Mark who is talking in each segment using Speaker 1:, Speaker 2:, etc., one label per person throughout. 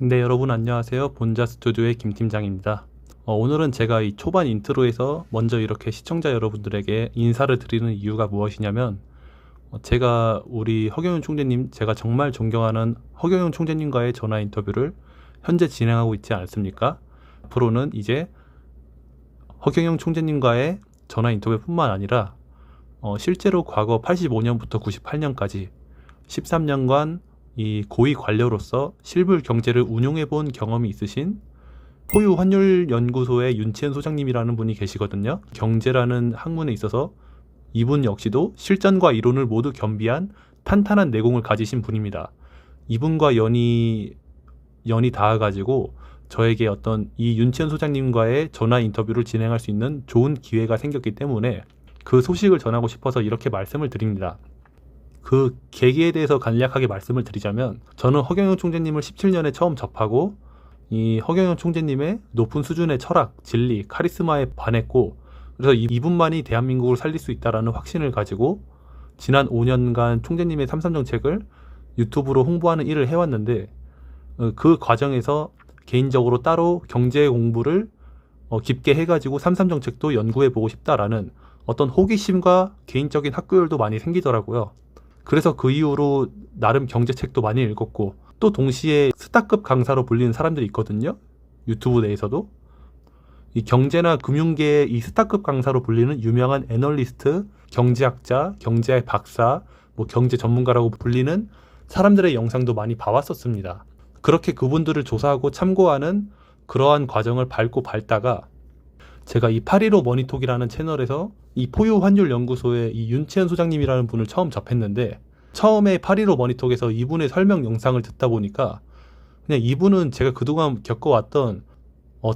Speaker 1: 네, 여러분 안녕하세요. 본자 스튜디오의 김 팀장입니다. 오늘은 제가 이 초반 인트로에서 먼저 이렇게 시청자 여러분들에게 인사를 드리는 이유가 무엇이냐면, 제가 우리 허경영 총재님, 제가 정말 존경하는 허경영 총재님과의 전화 인터뷰를 현재 진행하고 있지 않습니까? 앞으로는 이제 허경영 총재님과의 전화 인터뷰뿐만 아니라 실제로 과거 85년부터 98년까지 13년간 이 고위 관료로서 실물 경제를 운용해 본 경험이 있으신 포유 환율 연구소의 윤치현 소장님이라는 분이 계시거든요. 경제라는 학문에 있어서 이분 역시도 실전과 이론을 모두 겸비한 탄탄한 내공을 가지신 분입니다. 이분과 연이 닿아가지고 저에게 어떤 이 윤치현 소장님과의 전화 인터뷰를 진행할 수 있는 좋은 기회가 생겼기 때문에 그 소식을 전하고 싶어서 이렇게 말씀을 드립니다. 그 계기에 대해서 간략하게 말씀을 드리자면, 저는 허경영 총재님을 17년에 처음 접하고 이 허경영 총재님의 높은 수준의 철학, 진리, 카리스마에 반했고, 그래서 이분만이 대한민국을 살릴 수 있다라는 확신을 가지고 지난 5년간 총재님의 삼삼 정책을 유튜브로 홍보하는 일을 해왔는데, 그 과정에서 개인적으로 따로 경제 공부를 깊게 해가지고 삼삼 정책도 연구해보고 싶다라는 어떤 호기심과 개인적인 학구열도 많이 생기더라고요. 그래서 그 이후로 나름 경제책도 많이 읽었고, 또 동시에 스타급 강사로 불리는 사람들이 있거든요. 유튜브 내에서도. 이 경제나 금융계의 이 스타급 강사로 불리는 유명한 애널리스트, 경제학자, 경제의 박사, 뭐 경제 전문가라고 불리는 사람들의 영상도 많이 봐왔었습니다. 그렇게 그분들을 조사하고 참고하는 그러한 과정을 밟다가 제가 이 815 머니톡이라는 채널에서 이 포유 환율 연구소의 이 윤채연 소장님이라는 분을 처음 접했는데, 처음에 815 머니톡에서 이분의 설명 영상을 듣다 보니까 그냥 이분은 제가 그동안 겪어왔던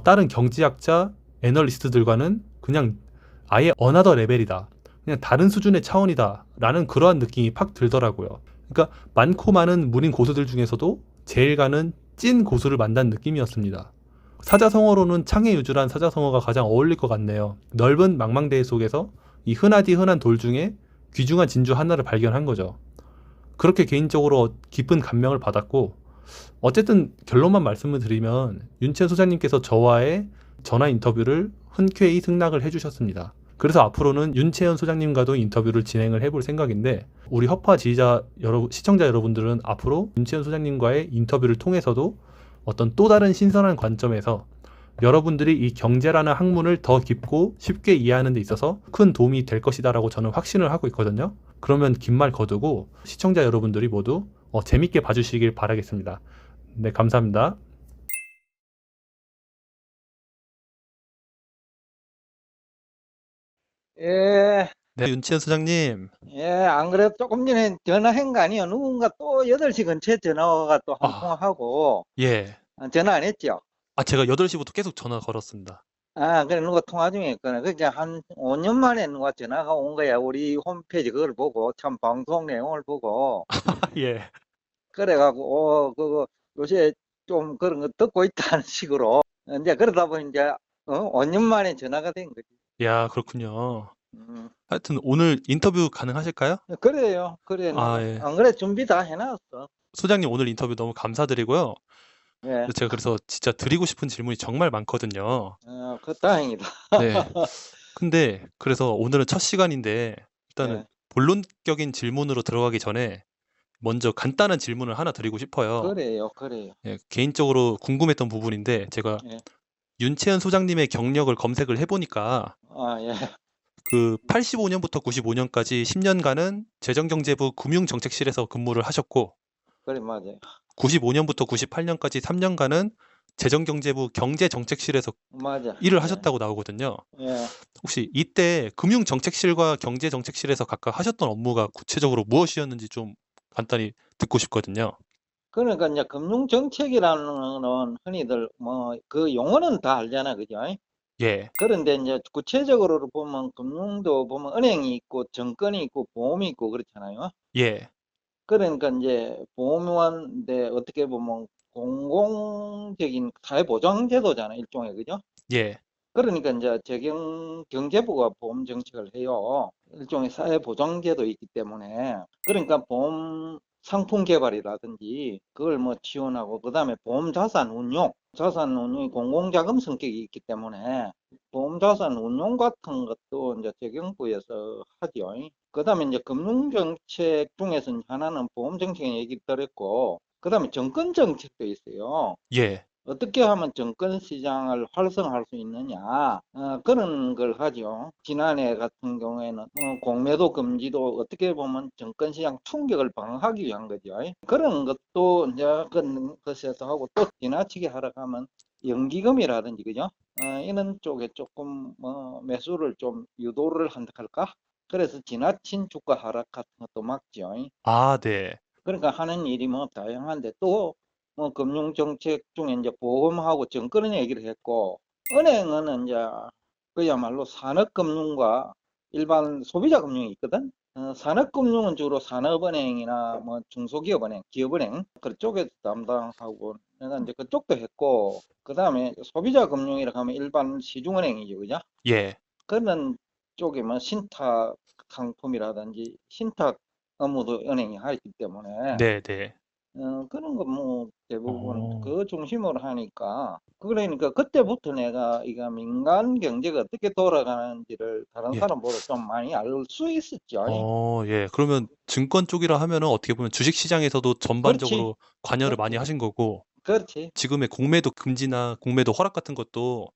Speaker 1: 다른 경제학자, 애널리스트들과는 그냥 아예 어나더 레벨이다, 그냥 다른 수준의 차원이다 라는 그러한 느낌이 팍 들더라고요. 그러니까 많고 많은 문인 고수들 중에서도 제일 가는 찐 고수를 만난 느낌이었습니다. 사자성어로는 창의유주란 사자성어가 가장 어울릴 것 같네요. 넓은 망망대해 속에서 이 흔하디 흔한 돌 중에 귀중한 진주 하나를 발견한 거죠. 그렇게 개인적으로 깊은 감명을 받았고, 어쨌든 결론만 말씀을 드리면 윤채연 소장님께서 저와의 전화 인터뷰를 흔쾌히 승낙을 해주셨습니다. 그래서 앞으로는 윤채연 소장님과도 인터뷰를 진행을 해볼 생각인데, 우리 허파 지휘자 시청자 여러분들은 앞으로 윤채연 소장님과의 인터뷰를 통해서도 어떤 또 다른 신선한 관점에서 여러분들이 이 경제라는 학문을 더 깊고 쉽게 이해하는 데 있어서 큰 도움이 될 것이다라고 저는 확신을 하고 있거든요. 그러면 긴 말 거두고 시청자 여러분들이 모두 재밌게 봐주시길 바라겠습니다. 네, 감사합니다.
Speaker 2: 예,
Speaker 1: 네, 윤치현 소장님.
Speaker 2: 예, 안 그래도 조금 전에 전화한 거 아니에요. 누군가 또 8시 근처에 전화가 또 한
Speaker 1: 아,
Speaker 2: 통화하고,
Speaker 1: 예.
Speaker 2: 전화 안 했죠?
Speaker 1: 제가 8시부터 계속 전화 걸었습니다.
Speaker 2: 그래, 누가 통화 중에 있거나. 그러니까 한 5년 만에 누가 전화가 온 거야. 우리 홈페이지 그걸 보고, 참 방송 내용을 보고,
Speaker 1: 예.
Speaker 2: 그래갖고, 그거 요새 좀 그런 거 듣고 있다는 식으로. 이제 그러다 보니 이제, 5년 만에 전화가 된 거지.
Speaker 1: 야, 그렇군요.
Speaker 2: 음,
Speaker 1: 하여튼 오늘 인터뷰 가능하실까요?
Speaker 2: 그래요. 그래,
Speaker 1: 예.
Speaker 2: 안 그래, 준비 다 해놨어.
Speaker 1: 소장님 오늘 인터뷰 너무 감사드리고요.
Speaker 2: 예,
Speaker 1: 제가 그래서 진짜 드리고 싶은 질문이 정말 많거든요.
Speaker 2: 그 다행이다.
Speaker 1: 네. 근데 그래서 오늘은 첫 시간인데 일단은
Speaker 2: 예.
Speaker 1: 본론적인 질문으로 들어가기 전에 먼저 간단한 질문을 하나 드리고 싶어요.
Speaker 2: 그래요, 그래요.
Speaker 1: 예, 개인적으로 궁금했던 부분인데 제가
Speaker 2: 예.
Speaker 1: 윤채연 소장님의 경력을 검색을 해보니까
Speaker 2: 예.
Speaker 1: 그 85년부터 95년까지 10년간은 재정경제부 금융정책실에서 근무를 하셨고,
Speaker 2: 그래, 맞아요.
Speaker 1: 95년부터 98년까지 3년간은 재정경제부 경제정책실에서
Speaker 2: 맞아.
Speaker 1: 일을
Speaker 2: 예.
Speaker 1: 하셨다고 나오거든요.
Speaker 2: 예.
Speaker 1: 혹시 이때 금융정책실과 경제정책실에서 각각 하셨던 업무가 구체적으로 무엇이었는지 좀 간단히 듣고 싶거든요.
Speaker 2: 그러니까 이제 금융정책이라는 거는 흔히들 뭐 그 용어는 다 알잖아, 그죠?
Speaker 1: 예,
Speaker 2: 그런데 이제 구체적으로 보면 금융도 보면 은행이 있고 정권이 있고 보험이 있고 그렇잖아요.
Speaker 1: 예,
Speaker 2: 그러니까 이제 보험인데 어떻게 보면 공공적인 사회보장제도잖아, 일종의, 그죠?
Speaker 1: 예,
Speaker 2: 그러니까 이제 경제부가 보험 정책을 해요. 일종의 사회보장제도 있기 때문에. 그러니까 보험 상품 개발이라든지 그걸 뭐 지원하고 그다음에 보험 자산 운용, 자산 운용이 공공자금 성격이 있기 때문에 보험 자산 운용 같은 것도 이제 재경부에서 하죠. 그다음에 이제 금융 정책 중에서 하나는 보험 정책 얘기 드렸고 그다음에 정권 정책도 있어요.
Speaker 1: 예.
Speaker 2: 어떻게 하면 정권 시장을 활성화할 수 있느냐 그런 걸 하죠. 지난해 같은 경우에는 공매도 금지도 어떻게 보면 정권 시장 충격을 방어하기 위한 거죠. 그런 것도 이제 그런 것에서 하고 또 지나치게 하러 가면 연기금이라든지 그죠? 이런 쪽에 조금 매수를 좀 유도를 한다 할까? 그래서 지나친 주가 하락 같은 것도 막죠.
Speaker 1: 아, 네.
Speaker 2: 그러니까 하는 일이 뭐 다양한데 또 뭐 금융 정책 중에 이제 보험하고 정권 얘기를 했고 은행은 이제 그야말로 산업금융과 일반 소비자 금융이 있거든. 산업금융은 주로 산업은행이나 뭐 중소기업은행, 기업은행 그쪽에서 담당하고 내가 이제 그쪽도 했고 그 다음에 소비자 금융이라고 하면 일반 시중은행이죠, 그죠?
Speaker 1: 예.
Speaker 2: 그런 쪽에 뭐 신탁 상품이라든지 신탁 업무도 은행이 하기 때문에
Speaker 1: 네, 네.
Speaker 2: 그런 거 뭐 대부분
Speaker 1: 어.
Speaker 2: 그 중심으로 하니까 그러니까 그때부터 내가 이거 민간 경제가 어떻게 돌아가는지를 다른
Speaker 1: 예.
Speaker 2: 사람보다 좀 많이 알 수 있었죠.
Speaker 1: 예. 그러면 증권 쪽이라 하면은 어떻게 보면 주식 시장에서도
Speaker 2: 그렇지,
Speaker 1: 전반적으로 관여를 많이
Speaker 2: 그렇지,
Speaker 1: 하신 거고,
Speaker 2: 그렇지.
Speaker 1: 지금의 공매도 금지나 공매도 허락 같은 것도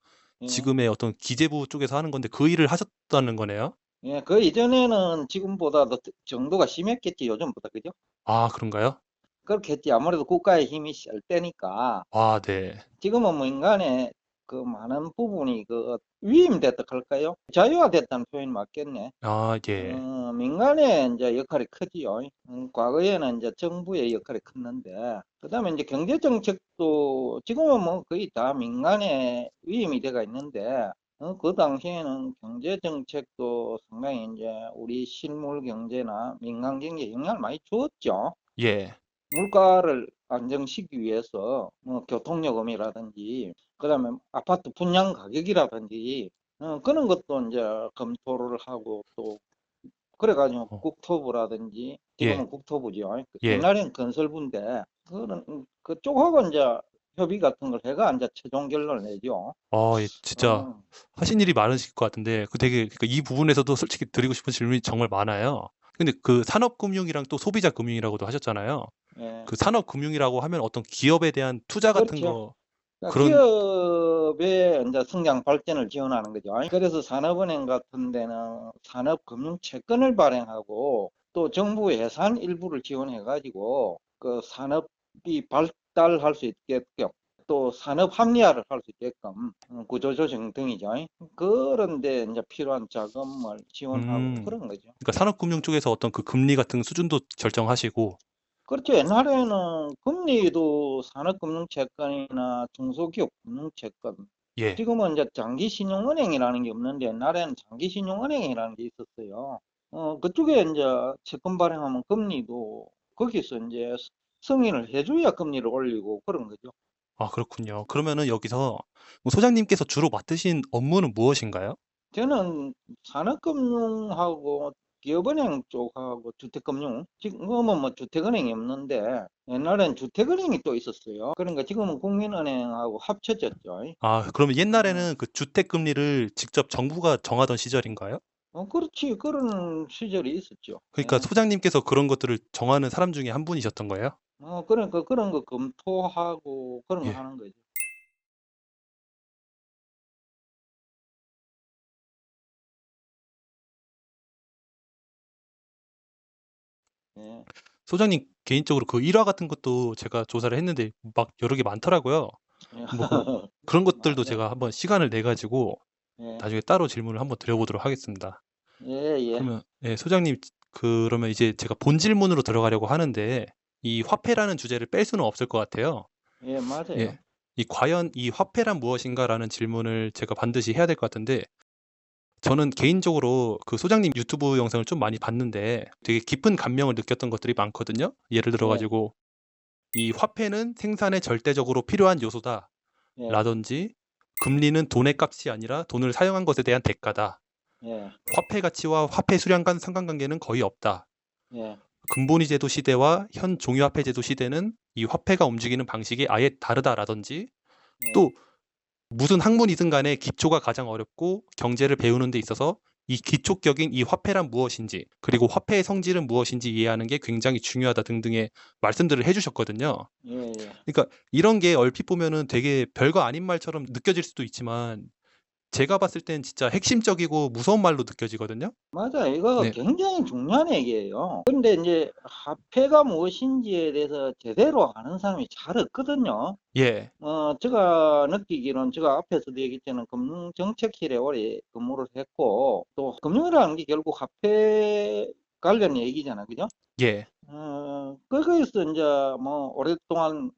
Speaker 2: 예,
Speaker 1: 지금의 어떤 기재부 쪽에서 하는 건데 그 일을 하셨다는 거네요?
Speaker 2: 예, 그 이전에는 지금보다도 정도가 심했겠지 요즘보다 그죠?
Speaker 1: 아, 그런가요?
Speaker 2: 그렇겠지 아무래도 국가의 힘이 셀 때니까.
Speaker 1: 아, 네.
Speaker 2: 지금은 뭐 인간의 그 많은 부분이 그 위임됐다 할까요? 자유화됐다는 표현이 맞겠네.
Speaker 1: 아, 예.
Speaker 2: 민간의 이제 역할이 크지요. 과거에는 이제 정부의 역할이 컸는데, 그다음에 이제 경제 정책도 지금은 뭐 거의 다 민간의 위임이 돼가 있는데, 그 당시에는 경제 정책도 상당히 이제 우리 실물 경제나 민간 경제에 영향을 많이 주었죠.
Speaker 1: 예.
Speaker 2: 물가를 안정시키기 위해서 뭐 교통요금이라든지 그다음에 아파트 분양 가격이라든지 그런 것도 이제 검토를 하고 또 그래가지고
Speaker 1: 어,
Speaker 2: 국토부라든지
Speaker 1: 예.
Speaker 2: 지금은 국토부죠.
Speaker 1: 예.
Speaker 2: 옛날엔 건설부인데 그런 그쪽하고 이제 협의 같은 걸 해가 이제 최종 결론을 내죠.
Speaker 1: 예, 진짜
Speaker 2: 어,
Speaker 1: 하신 일이 많으실 것 같은데, 그 되게, 그러니까 이 부분에서도 솔직히 드리고 싶은 질문이 정말 많아요. 근데 그 산업금융이랑 또 소비자금융이라고도 하셨잖아요.
Speaker 2: 예,
Speaker 1: 그 산업금융이라고 하면 어떤 기업에 대한 투자 같은
Speaker 2: 그렇죠.
Speaker 1: 거,
Speaker 2: 그러니까
Speaker 1: 그런,
Speaker 2: 기업의 이제 성장 발전을 지원하는 거죠. 그래서 산업은행 같은 데는 산업금융 채권을 발행하고 또 정부 예산 일부를 지원해 가지고 그 산업이 발달할 수 있게끔 또 산업 합리화를 할 수 있게끔 구조조정 등이죠. 그런데 이제 필요한 자금을 지원하고 그런 거죠.
Speaker 1: 그러니까 산업금융 쪽에서 어떤 그 금리 같은 수준도 결정하시고,
Speaker 2: 그렇죠. 옛날에는 금리도 산업금융채권이나 중소기업 금융채권,
Speaker 1: 예.
Speaker 2: 지금은 이제 장기신용은행이라는 게 없는데 옛날에는 장기신용은행이라는 게 있었어요. 그쪽에 이제 채권 발행하면 금리도 거기서 이제 승인을 해줘야 금리를 올리고 그런 거죠.
Speaker 1: 아, 그렇군요. 그러면은 여기서 뭐 소장님께서 주로 맡으신 업무는 무엇인가요?
Speaker 2: 저는 산업금융하고 기업은행 쪽하고 주택금융, 지금은 뭐 주택은행이 없는데 옛날엔 주택은행이 또 있었어요. 그러니까 지금은 국민은행하고 합쳐졌죠.
Speaker 1: 아, 그러면
Speaker 2: 어,
Speaker 1: 옛날에는 그 주택 금리를 직접 정부가 정하던 시절인가요?
Speaker 2: 그렇지. 그런 시절이 있었죠.
Speaker 1: 그러니까
Speaker 2: 예.
Speaker 1: 소장님께서 그런 것들을 정하는 사람 중에 한 분이셨던 거예요?
Speaker 2: 그러니까 그런 거 검토하고 그런 거
Speaker 1: 예.
Speaker 2: 하는 거죠. 예.
Speaker 1: 소장님 개인적으로 그 일화 같은 것도 제가 조사를 했는데 막 여러 개 많더라고요.
Speaker 2: 예.
Speaker 1: 뭐 그런 것들도
Speaker 2: 맞아요.
Speaker 1: 제가 한번 시간을 내 가지고
Speaker 2: 예.
Speaker 1: 나중에 따로 질문을 한번 드려보도록 하겠습니다.
Speaker 2: 예, 예.
Speaker 1: 그러면 예, 소장님 그러면 이제 제가 본 질문으로 들어가려고 하는데 이 화폐라는 주제를 뺄 수는 없을 것 같아요.
Speaker 2: 예, 맞아요.
Speaker 1: 예. 이 과연 이 화폐란 무엇인가라는 질문을 제가 반드시 해야 될 것 같은데 저는 개인적으로 그 소장님 유튜브 영상을 좀 많이 봤는데 되게 깊은 감명을 느꼈던 것들이 많거든요. 예를 들어
Speaker 2: 예,
Speaker 1: 가지고 이 화폐는 생산에 절대적으로 필요한 요소다.
Speaker 2: 예,
Speaker 1: 라든지 금리는 돈의 값이 아니라 돈을 사용한 것에 대한 대가다.
Speaker 2: 예,
Speaker 1: 화폐 가치와 화폐 수량 간 상관관계는 거의 없다.
Speaker 2: 예.
Speaker 1: 금본위 제도 시대와 현 종이화폐 제도 시대는 이 화폐가 움직이는 방식이 아예 다르다라든지
Speaker 2: 예.
Speaker 1: 또 무슨 학문이든 간에 기초가 가장 어렵고 경제를 배우는 데 있어서 이 기초격인 이 화폐란 무엇인지 그리고 화폐의 성질은 무엇인지 이해하는 게 굉장히 중요하다 등등의 말씀들을 해주셨거든요.
Speaker 2: 예, 예.
Speaker 1: 그러니까 이런 게 얼핏 보면은 되게 별거 아닌 말처럼 느껴질 수도 있지만 제가 봤을 땐 진짜 핵심적이고 무서운 말로 느껴지거든요.
Speaker 2: 맞아요. 이거
Speaker 1: 네,
Speaker 2: 굉장히 중요한 얘기예요. 근데 이제 화폐가 무엇인지에 대해서 제대로 아는 사람이 잘 없거든요.
Speaker 1: 예,
Speaker 2: 제가 느끼기로는 제가 앞에서도 얘기했지만 금융정책실에 오래 근무를 했고, 또 금융이라는 게 결국 화폐 관련 얘기잖아. 그죠?
Speaker 1: 예,
Speaker 2: 거기서 이제 뭐 오랫동안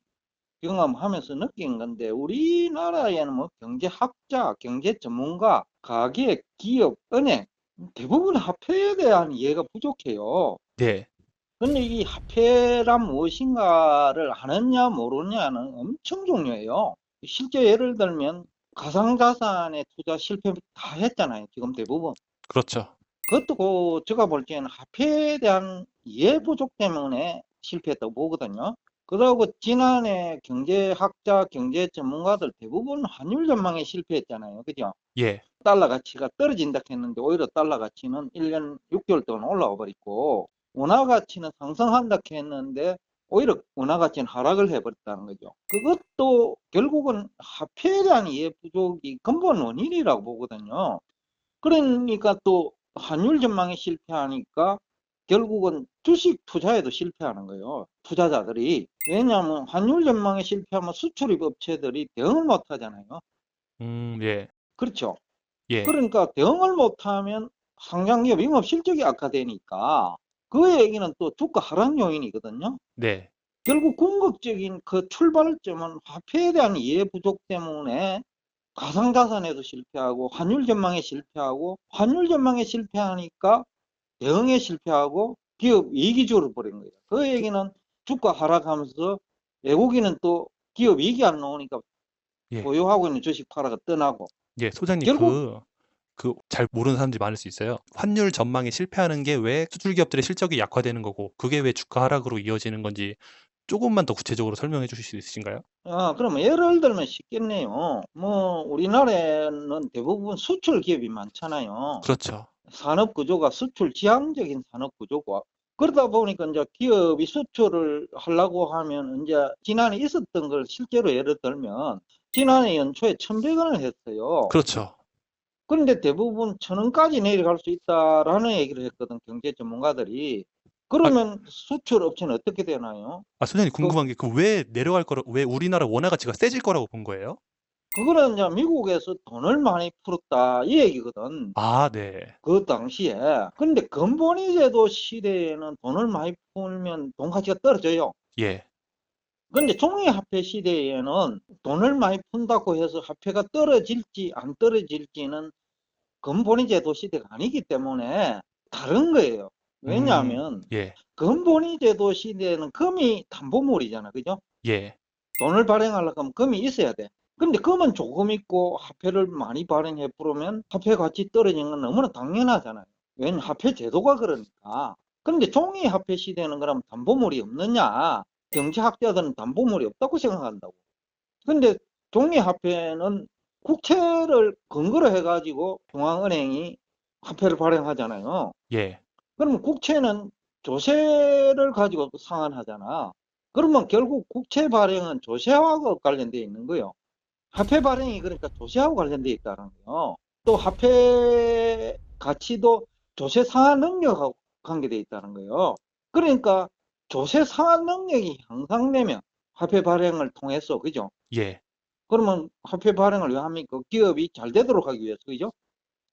Speaker 2: 경험하면서 느낀 건데, 우리나라에는 뭐 경제학자, 경제 전문가, 가계, 기업, 은행, 대부분 화폐에 대한 이해가 부족해요.
Speaker 1: 예,
Speaker 2: 근데 이 화폐란 무엇인가를 아느냐 모르느냐는 엄청 중요해요. 실제 예를 들면 가상자산에 투자 실패 다 했잖아요. 지금 대부분.
Speaker 1: 그렇죠.
Speaker 2: 그것도 제가 볼 때는 화폐에 대한 이해 부족 때문에 실패했다고 보거든요. 그러고 지난해 경제학자, 경제 전문가들 대부분 환율 전망에 실패했잖아요. 그죠?
Speaker 1: 예,
Speaker 2: 달러 가치가 떨어진다 했는데 오히려 달러 가치는 1년 6개월 동안 올라와 버렸고, 원화 가치는 상승한다 했는데 오히려 원화 가치는 하락을 해버렸다는 거죠. 그것도 결국은 화폐에 대한 이해 부족이 근본 원인이라고 보거든요. 그러니까 또 환율 전망에 실패하니까 결국은 주식 투자에도 실패하는 거예요. 투자자들이. 왜냐하면 환율 전망에 실패하면 수출입 업체들이 대응을 못 하잖아요.
Speaker 1: 예,
Speaker 2: 그렇죠.
Speaker 1: 예,
Speaker 2: 그러니까 대응을 못하면 상장기업 영업 실적이 악화되니까 그 얘기는 또 주가 하락 요인이거든요.
Speaker 1: 네,
Speaker 2: 결국 궁극적인 그 출발점은 화폐에 대한 이해 부족 때문에 가상자산에도 실패하고 환율 전망에 실패하고 환율 전망에 실패하니까 대응에 실패하고 기업 이익이 줄어버린 거예요. 그 얘기는 주가 하락하면서 외국인은 또 기업 이익이 안 나오니까
Speaker 1: 예,
Speaker 2: 보유하고 있는 주식 팔아가 떠나고
Speaker 1: 예, 소장님
Speaker 2: 결국
Speaker 1: 그 잘 모르는 사람들이 많을 수 있어요. 환율 전망에 실패하는 게 왜 수출 기업들의 실적이 약화되는 거고 그게 왜 주가 하락으로 이어지는 건지 조금만 더 구체적으로 설명해 주실 수 있으신가요?
Speaker 2: 그러면 예를 들면 쉽겠네요. 뭐 우리나라에는 대부분 수출 기업이 많잖아요.
Speaker 1: 그렇죠.
Speaker 2: 산업 구조가 수출 지향적인 산업 구조고 그러다 보니까 이제 기업이 수출을 하려고 하면 이제 지난해 있었던 걸 실제로 예를 들면 지난해 연초에 1,100원을 했어요.
Speaker 1: 그렇죠.
Speaker 2: 그런데 대부분 1,000원까지 내려갈 수 있다라는 얘기를 했거든, 경제 전문가들이.
Speaker 1: 아,
Speaker 2: 그러면 수출 업체는 어떻게 되나요?
Speaker 1: 소장님
Speaker 2: 그
Speaker 1: 궁금한 게 그 왜 내려갈 거라 왜 우리나라 원화 가치가 세질 거라고 본 거예요?
Speaker 2: 그거는 이제 미국에서 돈을 많이 풀었다 이 얘기거든.
Speaker 1: 아, 네.
Speaker 2: 그 당시에. 근데 건본위 제도 시대에는 돈을 많이 풀면 돈 가치가 떨어져요.
Speaker 1: 예.
Speaker 2: 근데 종이화폐 시대에는 돈을 많이 푼다고 해서 화폐가 떨어질지 안 떨어질지는 건본위 제도 시대가 아니기 때문에 다른 거예요. 왜냐하면
Speaker 1: 예.
Speaker 2: 건본위 제도 시대에는 금이 담보물이잖아. 그죠?
Speaker 1: 예.
Speaker 2: 돈을 발행하려고 하면 금이 있어야 돼. 근데 금은 조금 있고 화폐를 많이 발행해 부르면 화폐 가치 떨어지는 건 너무나 당연하잖아요. 왜냐면 화폐 제도가 그러니까. 근데 종이 화폐 시대는 그럼 담보물이 없느냐? 경제학자들은 담보물이 없다고 생각한다고. 근데 종이 화폐는 국채를 근거로 해가지고 중앙은행이 화폐를 발행하잖아요.
Speaker 1: 예.
Speaker 2: 그러면 국채는 조세를 가지고 상환하잖아. 그러면 결국 국채 발행은 조세하고 관련되어 있는 거예요. 화폐 발행이 그러니까 조세하고 관련되어 있다는 거예요. 또 화폐 가치도 조세 상환 능력하고 관계되어 있다는 거예요. 그러니까 조세 상환 능력이 향상되면 화폐 발행을 통해서, 그죠?
Speaker 1: 예.
Speaker 2: 그러면 화폐 발행을 왜 합니까? 기업이 잘 되도록 하기 위해서, 그죠?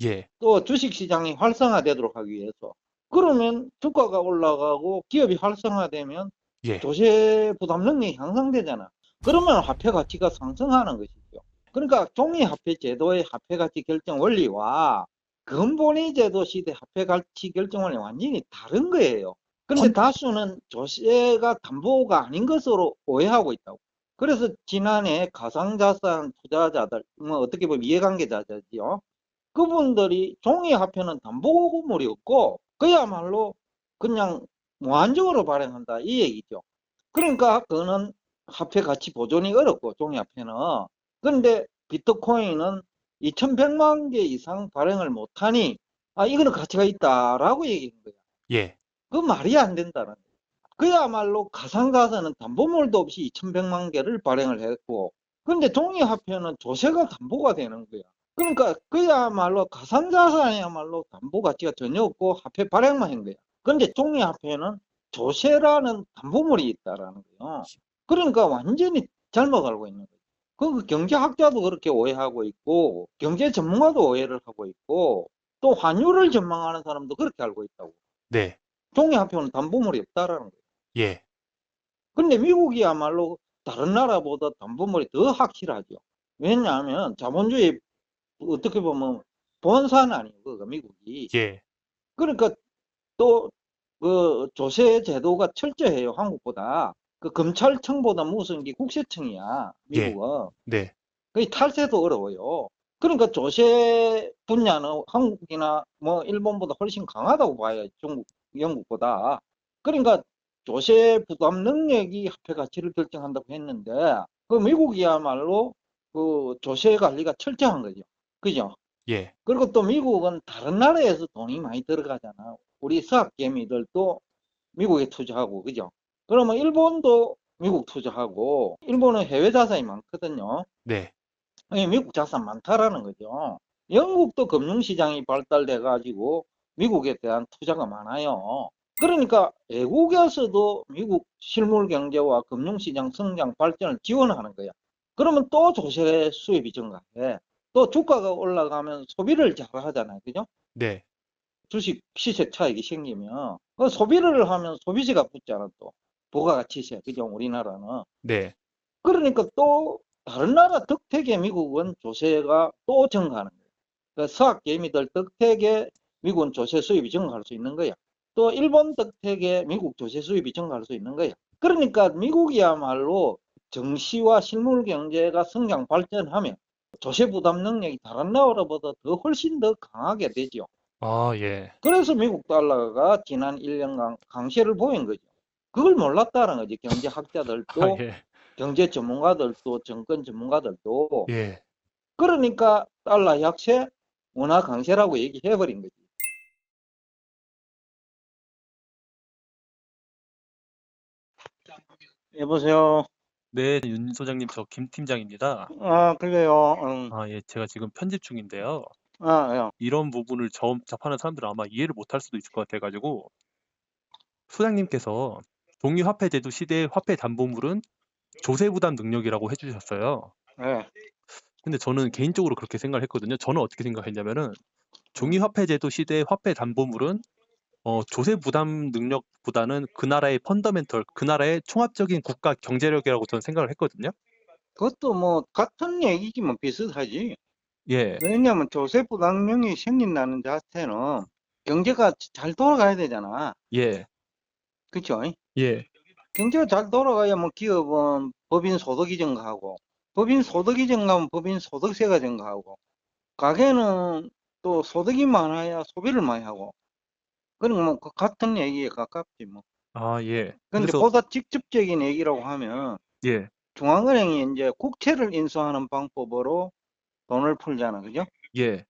Speaker 1: 예.
Speaker 2: 또 주식시장이 활성화되도록 하기 위해서. 그러면 주가가 올라가고 기업이 활성화되면
Speaker 1: 예.
Speaker 2: 조세 부담 능력이 향상되잖아. 그러면 화폐 가치가 상승하는 것이죠. 그러니까 종이 화폐 제도의 화폐 가치 결정 원리와 근본위 제도 시대 화폐 가치 결정 원리 완전히 다른 거예요. 근데
Speaker 1: 헌
Speaker 2: 다수는 조세가 담보가 아닌 것으로 오해하고 있다고. 그래서 지난해 가상자산 투자자들, 뭐 어떻게 보면 이해관계자죠. 그분들이 종이 화폐는 담보물이 없고 그야말로 그냥 무한적으로 발행한다 이 얘기죠. 그러니까 그거는 화폐 가치 보존이 어렵고 종이화폐는. 그런데 비트코인은 2100만 개 이상 발행을 못하니 이거는 가치가 있다라고 얘기한 거야.
Speaker 1: 예,
Speaker 2: 그 말이 안 된다는 거야. 그야말로 가상자산은 담보물도 없이 2100만 개를 발행을 했고, 그런데 종이화폐는 조세가 담보가 되는 거야. 그러니까 그야말로 가상자산이야말로 담보 가치가 전혀 없고 화폐 발행만 한 거야. 그런데 종이화폐는 조세라는 담보물이 있다라는 거예요. 그러니까 완전히 잘못 알고 있는 거예요. 그 경제학자도 그렇게 오해하고 있고, 경제 전문가도 오해를 하고 있고, 또 환율을 전망하는 사람도 그렇게 알고 있다고.
Speaker 1: 네,
Speaker 2: 종이화폐는 담보물이 없다라는 거예요.
Speaker 1: 예,
Speaker 2: 근데 미국이야말로 다른 나라보다 담보물이 더 확실하죠. 왜냐하면 자본주의 어떻게 보면 본산 아니에요, 그거 미국이.
Speaker 1: 예,
Speaker 2: 그러니까 또 그 조세 제도가 철저해요, 한국보다. 그 검찰청보다 무서운 게 국세청이야,
Speaker 1: 예,
Speaker 2: 미국은.
Speaker 1: 네,
Speaker 2: 그 탈세도 어려워요. 그러니까 조세 분야는 한국이나 뭐 일본보다 훨씬 강하다고 봐요, 중국, 영국보다. 그러니까 조세 부담 능력이 화폐 가치를 결정한다고 했는데, 그 미국이야말로 그 조세 관리가 철저한 거죠. 그죠?
Speaker 1: 예,
Speaker 2: 그리고 또 미국은 다른 나라에서 돈이 많이 들어가잖아. 우리 서학개미들도 미국에 투자하고, 그죠? 그러면 일본도 미국 투자하고, 일본은 해외 자산이 많거든요.
Speaker 1: 네,
Speaker 2: 미국 자산 많다라는 거죠. 영국도 금융시장이 발달돼 가지고 미국에 대한 투자가 많아요. 그러니까 외국에서도 미국 실물 경제와 금융시장 성장 발전을 지원하는 거야. 그러면 또 조세 수입이 증가해. 또 주가가 올라가면 소비를 잘 하잖아요. 그죠?
Speaker 1: 네,
Speaker 2: 주식 시세 차익이 생기면 그 소비를 하면 소비세가 붙잖아 또. 부가가치세. 그죠? 우리나라는.
Speaker 1: 네,
Speaker 2: 그러니까 또 다른 나라 덕택에 미국은 조세가 또 증가하는 거예요. 그 서학개미들 덕택에 미국은 조세 수입이 증가할 수 있는 거야. 또 일본 덕택에 미국 조세 수입이 증가할 수 있는 거야. 그러니까 미국이야말로 정시와 실물 경제가 성장 발전하면 조세 부담 능력이 다른 나라보다 더 훨씬 더 강하게 되죠.
Speaker 1: 아, 예,
Speaker 2: 그래서 미국 달러가 지난 1년간 강세를 보인 거죠. 그걸 몰랐다는 거지.
Speaker 1: 아,
Speaker 2: 경제학자들도
Speaker 1: 예,
Speaker 2: 경제 전문가들도 정권 전문가들도.
Speaker 1: 예.
Speaker 2: 그러니까 달러 약세, 원화 강세라고 얘기해 버린 거지. 여보세요.
Speaker 1: 네, 윤 소장님, 저 김 팀장입니다.
Speaker 2: 그래요.
Speaker 1: 아, 예, 제가 지금 편집 중인데요.
Speaker 2: 야.
Speaker 1: 이런 부분을 처음 접하는 사람들은 아마 이해를 못할 수도 있을 것 같아가지고, 소장님께서 종이 화폐 제도 시대의 화폐 담보물은 조세 부담 능력이라고 해주셨어요.
Speaker 2: 예.
Speaker 1: 근데 저는 개인적으로 그렇게 생각을 했거든요. 저는 어떻게 생각했냐면은, 종이
Speaker 2: 음.
Speaker 1: 화폐 제도 시대의 화폐 담보물은 조세 부담 능력보다는 그 나라의 펀더멘털, 그 나라의 총합적인 국가 경제력이라고 저는 생각을 했거든요.
Speaker 2: 그것도 뭐 같은 얘기지만 비슷하지.
Speaker 1: 예,
Speaker 2: 왜냐하면 조세 부담령이 생긴다는 자체는 경제가 잘 돌아가야 되잖아.
Speaker 1: 예,
Speaker 2: 그쵸?
Speaker 1: 예,
Speaker 2: 경제가 잘 돌아가야 뭐 기업은 법인 소득이 증가하고, 법인 소득이 증가하면 법인 소득세가 증가하고, 가게는 또 소득이 많아야 소비를 많이 하고, 그럼 뭐 같은 얘기에 가깝지 뭐.
Speaker 1: 아, 예.
Speaker 2: 근데
Speaker 1: 그래서,
Speaker 2: 보다 직접적인 얘기라고 하면
Speaker 1: 예,
Speaker 2: 중앙은행이 이제 국채를 인수하는 방법으로 돈을 풀잖아, 그죠?
Speaker 1: 예,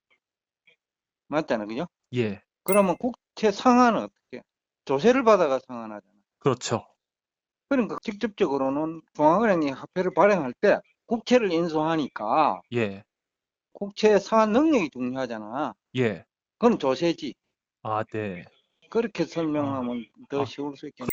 Speaker 2: 맞잖아, 그죠?
Speaker 1: 예,
Speaker 2: 그러면 국채 상환은 어떻게? 조세를 받아가 상환하잖아.
Speaker 1: 그렇죠.
Speaker 2: 그러니까 직접적으로는 중앙은행이 화폐를 발행할 때 국채를 인수하니까
Speaker 1: 예,
Speaker 2: 국채 상환 능력이 중요하잖아.
Speaker 1: 예.
Speaker 2: 그건 조세지.
Speaker 1: 아, 네.
Speaker 2: 그렇게
Speaker 1: 아,
Speaker 2: 설명하면 더
Speaker 1: 아,
Speaker 2: 쉬울 수 있겠네.